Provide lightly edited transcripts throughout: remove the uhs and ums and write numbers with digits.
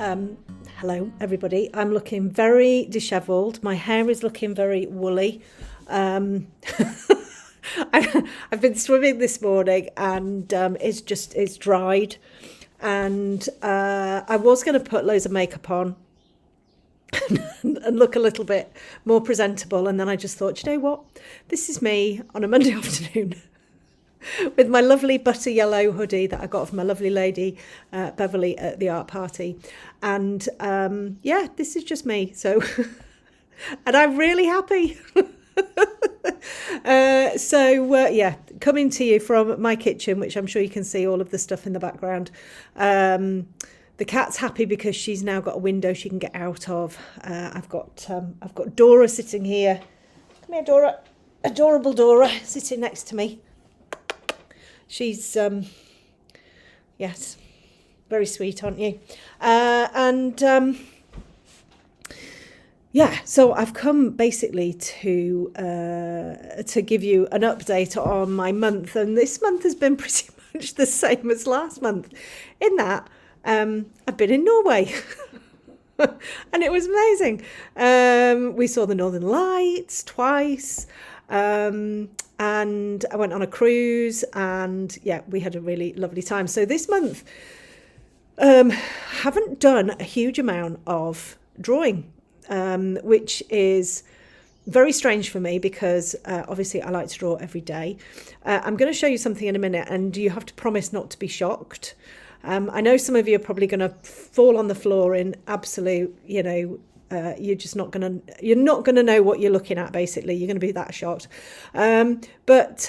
Hello, everybody. I'm looking very dishevelled. My hair is looking very woolly. Um, I've been swimming this morning and it's dried. And I was going to put loads of makeup on and look a little bit more presentable. And then I just thought, you know what? This is me on a Monday afternoon with my lovely butter yellow hoodie that I got from my lovely lady Beverly at the art party. And this is just me. So, and I'm really happy. Coming to you from my kitchen, which I'm sure you can see all of the stuff in the background. The cat's happy because she's now got a window she can get out of. I've got Dora sitting here. Come here, Dora. Adorable Dora sitting next to me. She's, yes, very sweet, aren't you? So I've come basically to give you an update on my month, and this month has been pretty much the same as last month, in that I've been in Norway, and it was amazing. We saw the Northern Lights twice. And I went on a cruise, and we had a really lovely time. So this month, haven't done a huge amount of drawing, which is very strange for me because obviously I like to draw every day. I'm going to show you something in a minute, and you have to promise not to be shocked. I know some of you are probably going to fall on the floor in absolute, you're not going to know what you're looking at. Basically, you're going to be that shocked. What's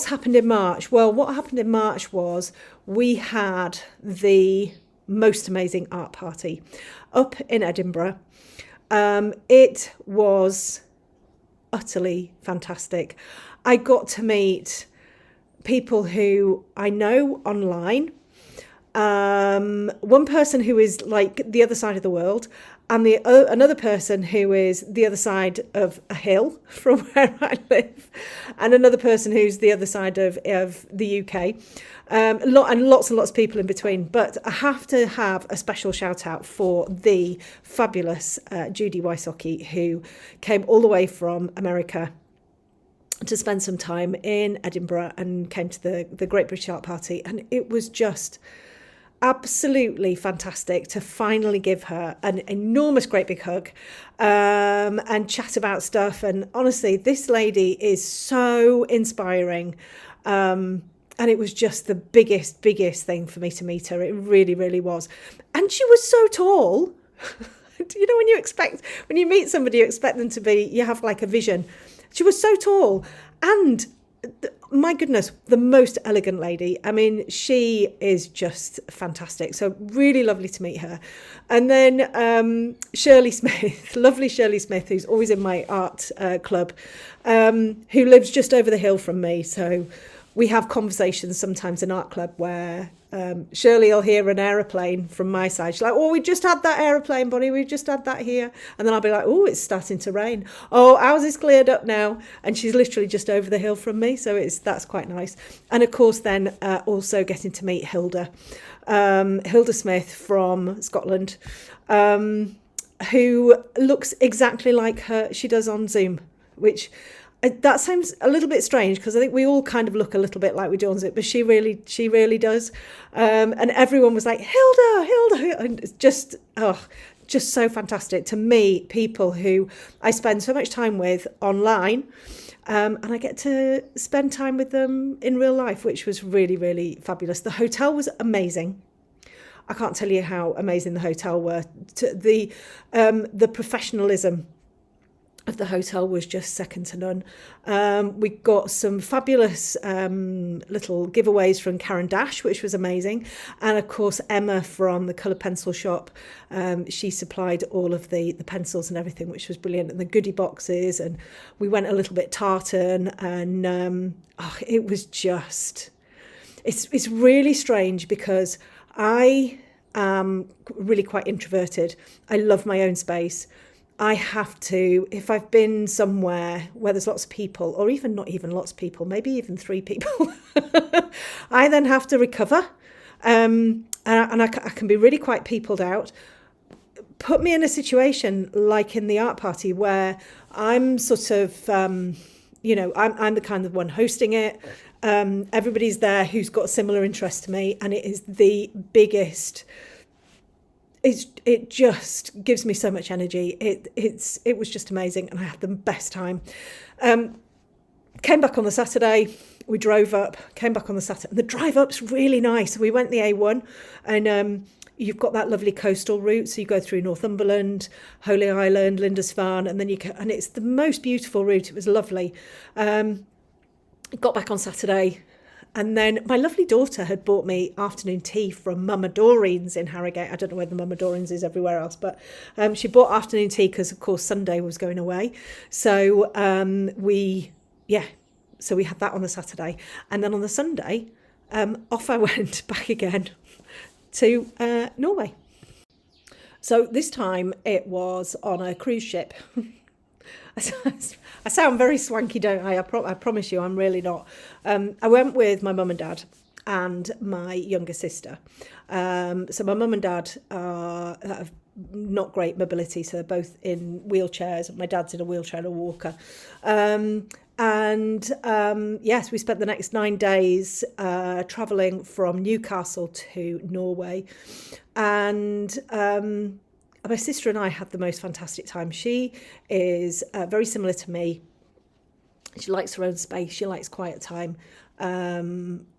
happened in March? Well, what happened in March was we had the most amazing art party up in Edinburgh. It was utterly fantastic. I got to meet people who I know online. One person who is like the other side of the world, and another person who is the other side of a hill from where I live, and another person who's the other side of the UK, and lots and lots of people in between. But I have to have a special shout out for the fabulous Judy Wysocki, who came all the way from America to spend some time in Edinburgh and came to the Great British Art Party, and it was just absolutely fantastic to finally give her an enormous great big hug and chat about stuff. And honestly, this lady is so inspiring, and it was just the biggest thing for me to meet her. It really, really was. And she was so tall. When you meet somebody, you expect them to be, you have like a vision. She was so tall, and my goodness, the most elegant lady. I mean, she is just fantastic. So really lovely to meet her. And then Shirley Smith, lovely Shirley Smith, who's always in my art club, who lives just over the hill from me. So we have conversations sometimes in art club where Shirley will hear an aeroplane from my side. She's like, oh, we just had that aeroplane, Bonny. We just had that here. And then I'll be like, oh, it's starting to rain. Oh, ours is cleared up now. And she's literally just over the hill from me. So that's quite nice. And of course, then also getting to meet Hilda Smith from Scotland, who looks exactly like she does on Zoom, which that sounds a little bit strange because I think we all kind of look a little bit like we do on Zoom, but she really does. And everyone was like, Hilda, and it's just so fantastic to meet people who I spend so much time with online, and I get to spend time with them in real life, which was really, really fabulous. The hotel was amazing. I can't tell you how amazing the hotel were. The professionalism of the hotel was just second to none. We got some fabulous little giveaways from Karen Dash, which was amazing. And of course, Emma from the Colour Pencil Shop, she supplied all of the pencils and everything, which was brilliant, and the goodie boxes. And we went a little bit tartan, and it was just, it's really strange because I am really quite introverted. I love my own space. I have to, if I've been somewhere where there's lots of people, or even not even lots of people, maybe even 3 people, I then have to recover. and I can be really quite peopled out. Put me in a situation like in the art party where I'm sort of, I'm the kind of one hosting it. Everybody's there who's got a similar interest to me, and it is the biggest. It just gives me so much energy. It was just amazing, and I had the best time. Came back on the Saturday. We drove up. Came back on the Saturday. The drive up's really nice. We went the A1, and you've got that lovely coastal route. So you go through Northumberland, Holy Island, Lindisfarne, and then and it's the most beautiful route. It was lovely. Got back on Saturday, and then my lovely daughter had bought me afternoon tea from Mama Doreen's in Harrogate. I don't know whether Mama Doreen's is everywhere else, but she bought afternoon tea because, of course, Sunday was going away. So so we had that on the Saturday, and then on the Sunday, off I went back again to Norway. So this time it was on a cruise ship. I sound very swanky, don't I? I promise you, I'm really not. I went with my mum and dad and my younger sister. So my mum and dad have not great mobility, so they're both in wheelchairs. My dad's in a wheelchair and a walker. Yes, we spent the next 9 days travelling from Newcastle to Norway. And my sister and I had the most fantastic time. She is very similar to me. She likes her own space. She likes quiet time.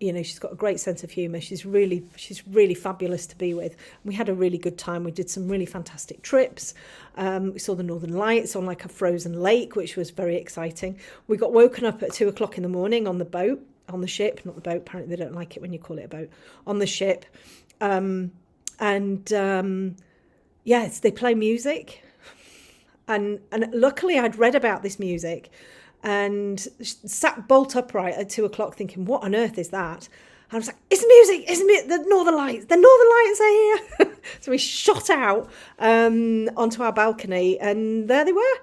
She's got a great sense of humour. She's really fabulous to be with. We had a really good time. We did some really fantastic trips. We saw the Northern Lights on like a frozen lake, which was very exciting. We got woken up at 2:00 in the morning on the boat, on the ship, not the boat. Apparently they don't like it when you call it a boat. On the ship. Yes, they play music. And luckily I'd read about this music and sat bolt upright at 2:00 thinking, what on earth is that? And I was like, it's music, the Northern Lights. The Northern Lights are here. So we shot out onto our balcony, and there they were.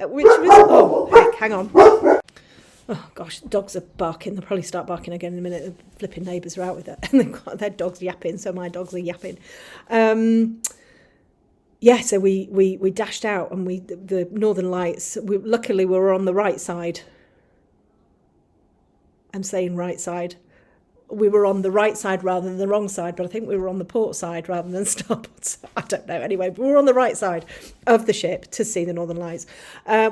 Which was, heck, hang on. Oh gosh, dogs are barking. They'll probably start barking again in a minute. The flipping neighbours are out with it. And they've got their dogs yapping, so my dogs are yapping. So we dashed out, and the Northern Lights, luckily we were on the right side. I'm saying right side. We were on the right side rather than the wrong side, but I think we were on the port side rather than starboard side. I don't know. Anyway, but we were on the right side of the ship to see the Northern Lights,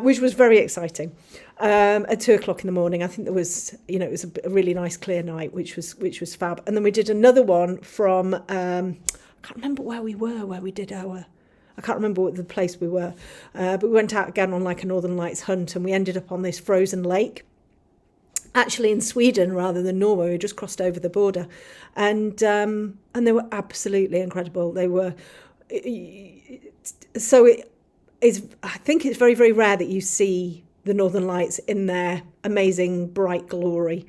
which was very exciting. At 2:00 in the morning, I think there was, it was a really nice clear night, which was fab. And then we did another one from, I can't remember where we were, where we did I can't remember what the place we were, but we went out again on like a Northern Lights hunt, and we ended up on this frozen lake, actually in Sweden rather than Norway. We just crossed over the border, and they were absolutely incredible. They were, I think it's very, very rare that you see the Northern Lights in their amazing bright glory,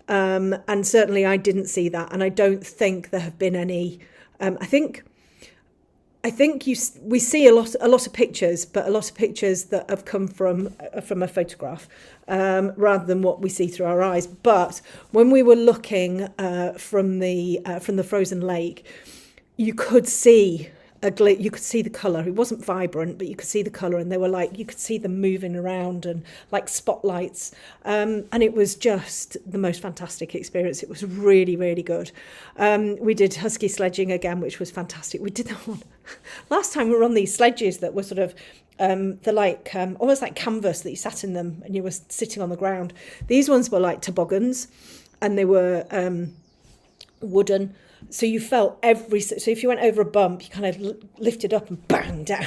and certainly I didn't see that, and I don't think there have been any. I think we see a lot of pictures, but a lot of pictures that have come from a photograph rather than what we see through our eyes. But when we were looking from the frozen lake, you could see you could see the colour. It wasn't vibrant, but you could see the colour, and they were like, you could see them moving around and like spotlights. And it was just the most fantastic experience. It was really, really good. We did husky sledging again, which was fantastic. We did that one. Last time we were on these sledges that were sort of, they're like almost like canvas that you sat in them and you were sitting on the ground. These ones were like toboggans, and they were wooden. So you felt so if you went over a bump, you kind of lifted up and bang down.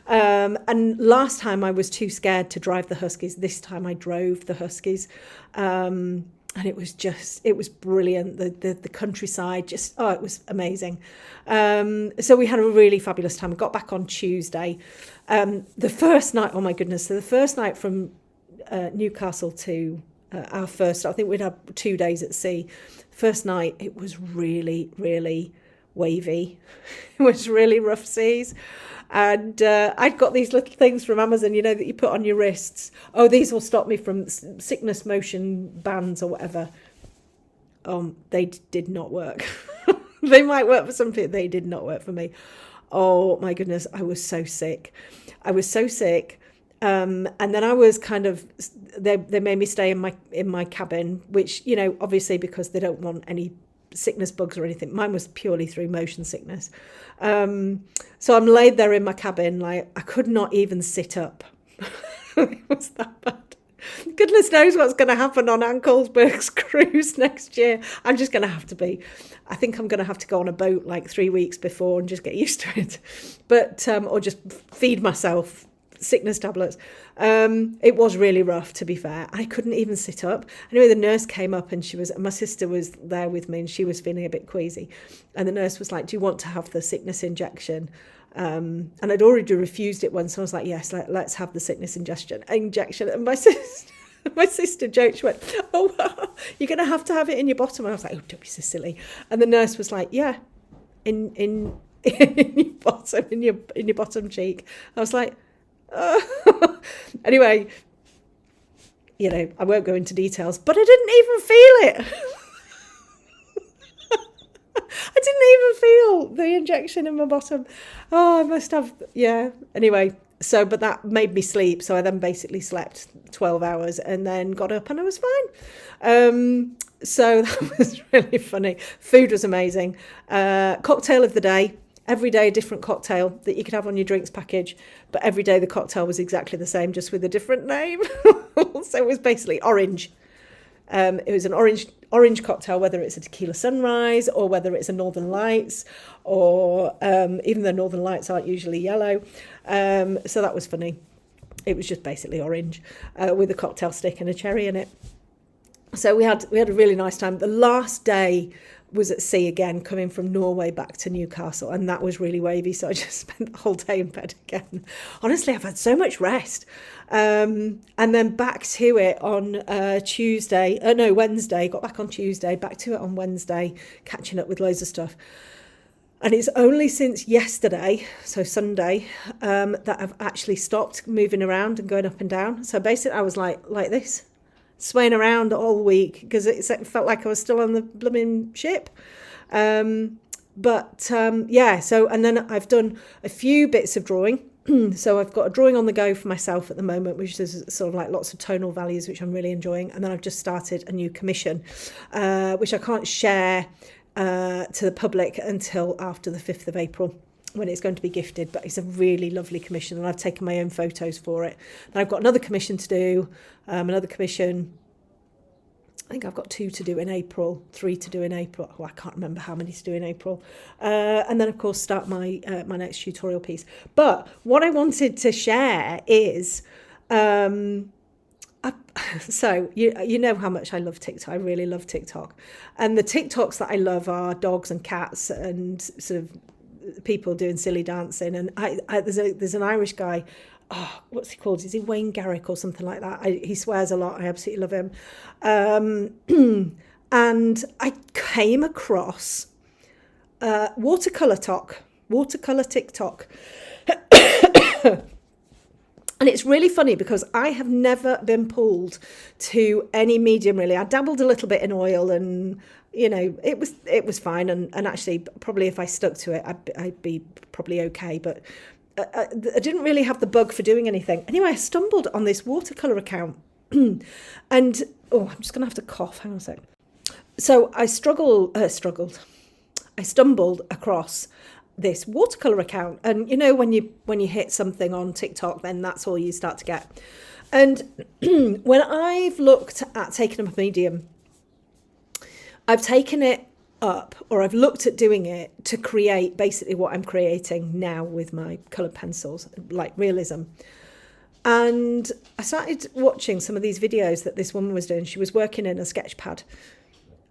And last time I was too scared to drive the huskies. This time I drove the huskies. And it was brilliant. The countryside, it was amazing. So we had a really fabulous time. We got back on Tuesday. The first night, oh my goodness. So the first night from Newcastle to our first, I think we'd had 2 days at sea. First night, it was really, really wavy. It was really rough seas. And I'd got these little things from Amazon, that you put on your wrists. Oh, these will stop me from sickness motion bands or whatever. They did not work. They might work for some people. They did not work for me. Oh my goodness, I was so sick. I was so sick. And then I was kind of, they made me stay in my cabin, which, you know, obviously because they don't want any sickness bugs or anything. Mine was purely through motion sickness. So I'm laid there in my cabin, like I could not even sit up. It was that bad. Goodness knows what's going to happen on Anne Colesberg's cruise next year. I'm just going to have to be. I think I'm going to have to go on a boat like 3 weeks before and just get used to it. But, or just feed myself sickness tablets. It was really rough, to be fair. I couldn't even sit up. Anyway, the nurse came up and my sister was there with me and she was feeling a bit queasy. And the nurse was like, do you want to have the sickness injection? And I'd already refused it once. So I was like, yes, let's have the sickness injection. And my sister joked, she went, oh, you're going to have it in your bottom. And I was like, oh, don't be so silly. And the nurse was like, yeah, in your bottom, in your bottom cheek. I was like, anyway, you know, I won't go into details, but I didn't even feel it. I didn't even feel the injection in my bottom. Oh, I must have, yeah. Anyway, but that made me sleep. So I then basically slept 12 hours and then got up and I was fine. So that was really funny. Food was amazing. Cocktail of the day. Every day a different cocktail that you could have on your drinks package, but every day the cocktail was exactly the same, just with a different name. So it was basically orange. It was an orange cocktail, whether it's a tequila sunrise or whether it's a Northern Lights, or even though Northern Lights aren't usually yellow. So that was funny. It was just basically orange with a cocktail stick and a cherry in it. So we had a really nice time. The last day was at sea again, coming from Norway back to Newcastle, and that was really wavy, so I just spent the whole day in bed again. Honestly, I've had so much rest. And then back to it on Wednesday, got back on Tuesday, back to it on Wednesday, catching up with loads of stuff. And it's only since yesterday, so Sunday, that I've actually stopped moving around and going up and down. So basically I was like this, swaying around all week because it felt like I was still on the blooming ship. Yeah, so, and then I've done a few bits of drawing. So I've got a drawing on the go for myself at the moment, which is sort of like lots of tonal values, which I'm really enjoying. And then I've just started a new commission, which I can't share to the public until after the 5th of April. When it's going to be gifted, but it's a really lovely commission and I've taken my own photos for it. And I've got another commission to do, I think I've got 2 to do in April, 3 to do in April. Oh, I can't remember how many to do in April. And then, of course, start my next tutorial piece. But what I wanted to share is, so you know how much I love TikTok. I really love TikTok. And the TikToks that I love are dogs and cats and sort of people doing silly dancing. And there's an Irish guy, what's he called? Is he Wayne Garrick or something like that? He swears a lot. I absolutely love him. And I came across watercolor TikTok. And it's really funny because I have never been pulled to any medium really. I dabbled a little bit in oil and, you know, it was fine. And actually, probably if I stuck to it, I'd be probably okay. But I didn't really have the bug for doing anything. Anyway, I stumbled on this watercolor account and, I'm just going to have to cough. Hang on a sec. So I stumbled across this watercolor account, and you know when you hit something on TikTok, then that's all you start to get. And when I've looked at taking up a medium, I've taken it up, or I've looked at doing it to create basically what I'm creating now with my coloured pencils, like realism. And I started watching some of these videos that this woman was doing. She was working in a sketch pad,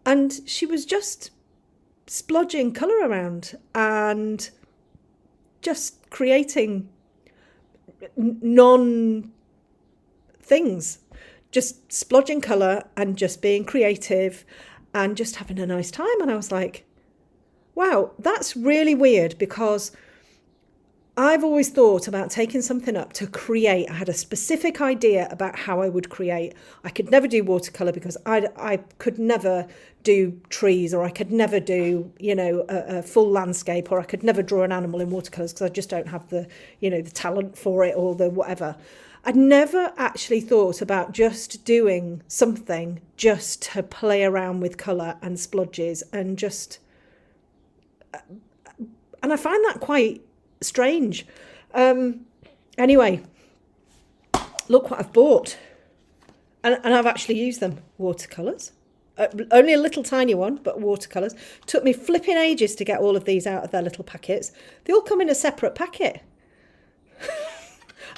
and she was just splodging colour around and just creating non-things, just splodging colour and just being creative and just having a nice time. And I was like, wow, that's really weird, because I've always thought about taking something up to create. I had a specific idea about how I would create. I could never do watercolour because I could never do trees, or I could never do, a full landscape, or I could never draw an animal in watercolours because I just don't have the, the talent for it, or the whatever. I'd never actually thought about just doing something just to play around with colour and splodges and I find that quite strange. Anyway, look what I've bought. And I've actually used them. Watercolours. Only a little tiny one, but watercolours. Took me flipping ages to get all of these out of their little packets. They all come in a separate packet.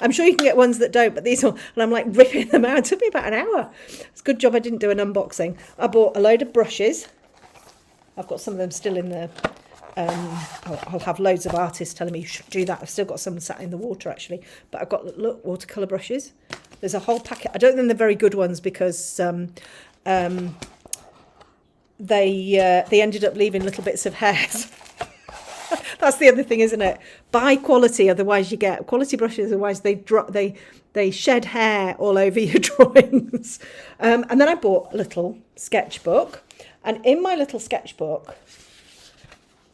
I'm sure you can get ones that don't, but these all, and I'm like ripping them out. It took me about an hour. It's a good job I didn't do an unboxing. I bought a load of brushes. I've got some of them still in there. I'll have loads of artists telling me you should do that. I've still got some sat in the water actually, but I've got, look, watercolour brushes. There's a whole packet. I don't think they're very good ones because they ended up leaving little bits of hairs. That's the other thing, isn't it? Buy quality, otherwise you get quality brushes. Otherwise they shed hair all over your drawings. And then I bought a little sketchbook, and in my little sketchbook,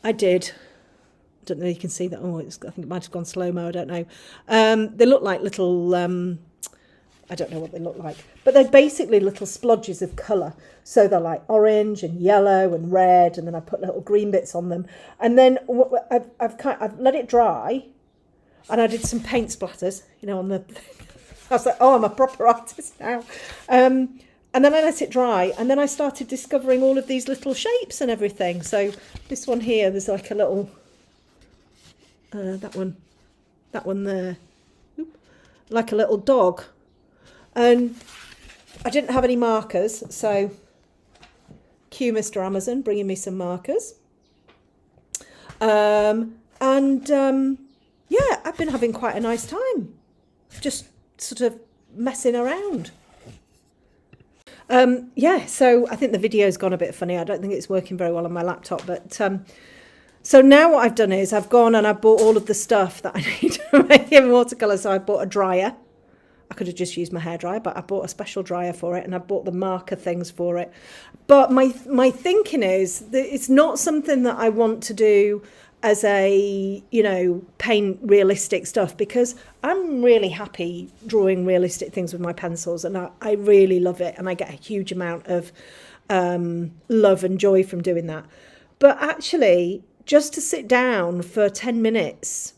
I don't know if you can see that. Oh, I think it might have gone slow-mo, I don't know. They look like little, I don't know what they look like, but they're basically little splodges of colour. So they're like orange and yellow and red, and then I put little green bits on them. And then I've let it dry, and I did some paint splatters, on the, I was like, oh, I'm a proper artist now. And then I let it dry, and then I started discovering all of these little shapes and everything. So this one here, there's like a little, that one there, like a little dog. And I didn't have any markers, so cue Mr. Amazon bringing me some markers. Yeah, I've been having quite a nice time, just sort of messing around. Yeah, so I think the video's gone a bit funny. I don't think it's working very well on my laptop, but so now what I've done is I've gone and I've bought all of the stuff that I need to make in watercolour. So I bought a dryer. I could have just used my hairdryer, but I bought a special dryer for it, and I bought the marker things for it. But my thinking is that it's not something that I want to do as a, paint realistic stuff, because I'm really happy drawing realistic things with my pencils, and I really love it, and I get a huge amount of love and joy from doing that. But actually, just to sit down for 10 minutes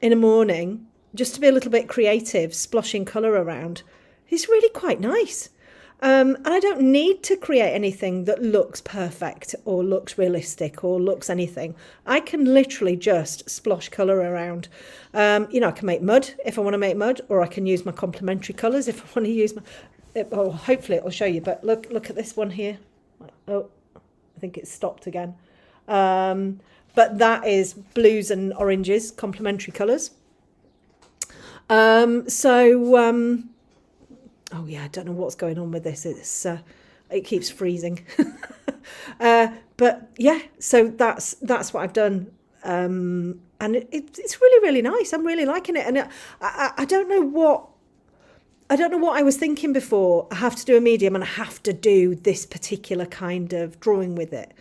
in a morning, just to be a little bit creative, splashing colour around, is really quite nice. And I don't need to create anything that looks perfect or looks realistic or looks anything. I can literally just splosh colour around. I can make mud if I want to make mud, or I can use my complementary colours if I want to use hopefully it'll show you, but look at this one here. Oh, I think it's stopped again. But that is blues and oranges, complementary colours. Oh yeah, I don't know what's going on with this. It keeps freezing. But yeah, so that's what I've done. And it's really, really nice. I'm really liking it. And I don't know what I was thinking before. I have to do a medium and I have to do this particular kind of drawing with it.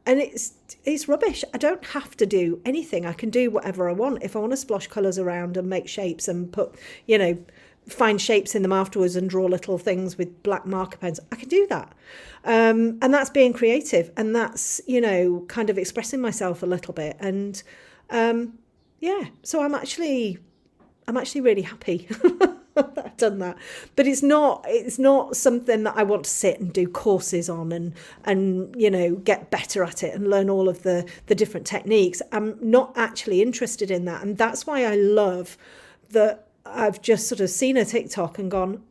And it's rubbish. I don't have to do anything. I can do whatever I want. If I want to splosh colours around and make shapes and put, find shapes in them afterwards and draw little things with black marker pens, I can do that. And that's being creative, and that's, kind of expressing myself a little bit. And yeah, so I'm actually really happy that I've done that. But it's not something that I want to sit and do courses on and get better at it and learn all of the different techniques. I'm not actually interested in that. And that's why I love that I've just sort of seen a TikTok and gone,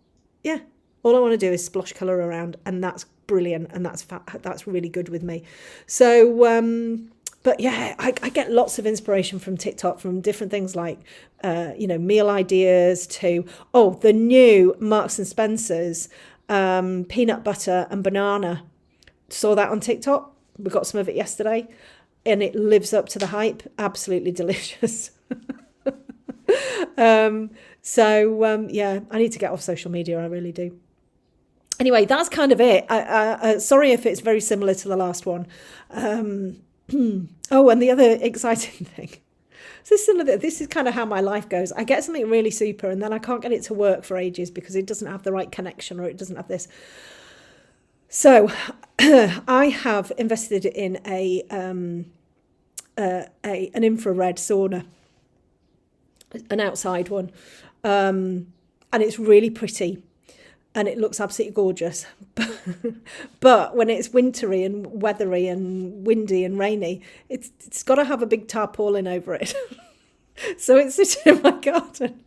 yeah, all I want to do is splosh colour around, and that's brilliant, and that's really good with me. So but yeah, I get lots of inspiration from TikTok, from different things like, meal ideas to, the new Marks and Spencer's peanut butter and banana. Saw that on TikTok. We got some of it yesterday, and it lives up to the hype. Absolutely delicious. Yeah, I need to get off social media. I really do. Anyway, that's kind of it. Sorry if it's very similar to the last one. Oh, and the other exciting thing. So this is kind of how my life goes. I get something really super and then I can't get it to work for ages because it doesn't have the right connection or it doesn't have this. So I have invested in an infrared sauna, an outside one, and it's really pretty. And it looks absolutely gorgeous. But when it's wintry and weathery and windy and rainy, it's got to have a big tarpaulin over it. So it's sitting in my garden.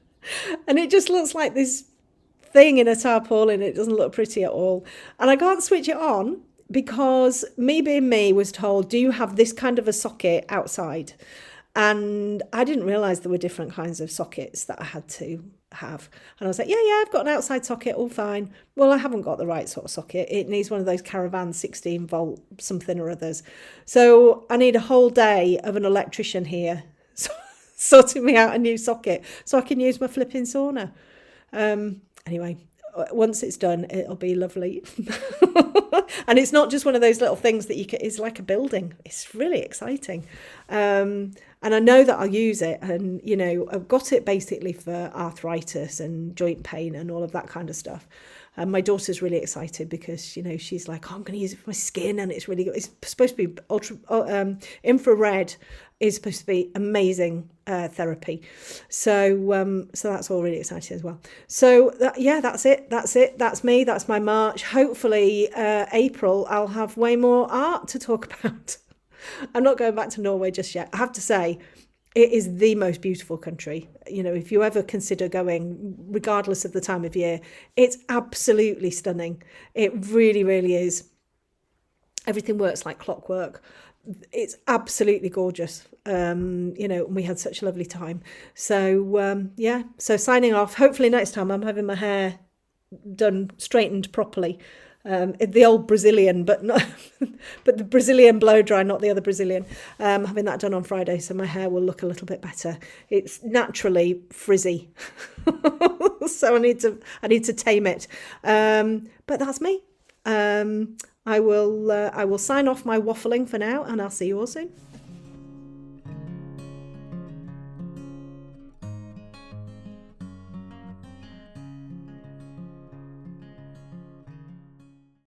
And it just looks like this thing in a tarpaulin. It doesn't look pretty at all. And I can't switch it on because me being me was told, do you have this kind of a socket outside? And I didn't realise there were different kinds of sockets that I had to have. And I was like, yeah, I've got an outside socket, all fine. Well, I haven't got the right sort of socket. It needs one of those Caravan 16 volt something or others. So I need a whole day of an electrician here sorting me out a new socket so I can use my flipping sauna. Anyway, once it's done, it'll be lovely. And it's not just one of those little things that it's like a building. It's really exciting. And I know that I'll use it. And, you know, I've got it basically for arthritis and joint pain and all of that kind of stuff. And my daughter's really excited because, you know, she's like, oh, I'm going to use it for my skin. And it's really good. It's supposed to be infrared is supposed to be amazing therapy. So that's all really exciting as well. So that's it. That's me. That's my March. Hopefully April, I'll have way more art to talk about. I'm not going back to Norway just yet. I have to say, it is the most beautiful country. You know, if you ever consider going, regardless of the time of year, it's absolutely stunning. It really, really is. Everything works like clockwork. It's absolutely gorgeous. You know, we had such a lovely time. So, so signing off. Hopefully next time I'm having my hair done, straightened properly. The old Brazilian, but the Brazilian blow dry, not the other Brazilian. Having that done on Friday, so my hair will look a little bit better. It's naturally frizzy, so I need to tame it. But that's me. I will sign off my waffling for now, and I'll see you all soon.